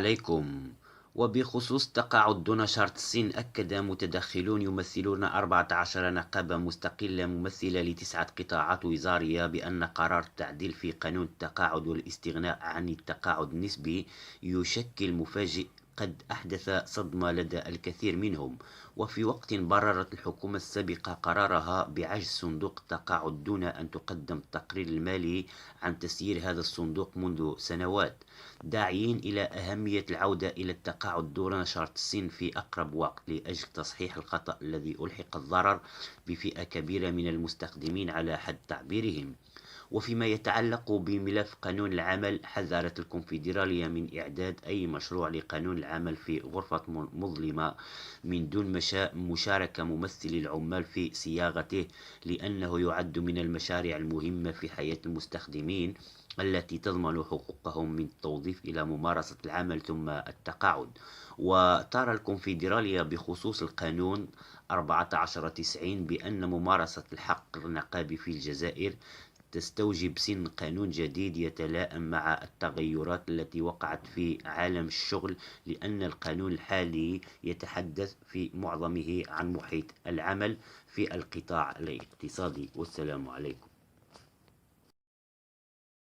عليكم. وبخصوص تقاعد دون شرط السن، أكد متدخلون يمثلون 14 نقابة مستقلة ممثلة ل9 قطاعات وزارية بأن قرار التعديل في قانون التقاعد والاستغناء عن التقاعد النسبي يشكل مفاجئ قد أحدث صدمة لدى الكثير منهم. وفي وقت بررت الحكومة السابقة قرارها بعجز صندوق التقاعد دون أن تقدم التقرير المالي عن تسيير هذا الصندوق منذ سنوات، داعين إلى أهمية العودة إلى التقاعد دون شرط السن في أقرب وقت لأجل تصحيح الخطأ الذي ألحق الضرر بفئة كبيرة من المستخدمين على حد تعبيرهم. وفيما يتعلق بملف قانون العمل، حذرت الكونفدرالية من إعداد أي مشروع لقانون العمل في غرفة مظلمة من دون مشاركة ممثلي العمال في صياغته، لأنه يعد من المشاريع المهمة في حياة المستخدمين التي تضمن حقوقهم من التوظيف إلى ممارسة العمل ثم التقاعد. وترى الكونفدرالية بخصوص القانون 1490 بأن ممارسة الحق النقابي في الجزائر تستوجب سن قانون جديد يتلائم مع التغيرات التي وقعت في عالم الشغل، لأن القانون الحالي يتحدث في معظمه عن محيط العمل في القطاع الاقتصادي. والسلام عليكم.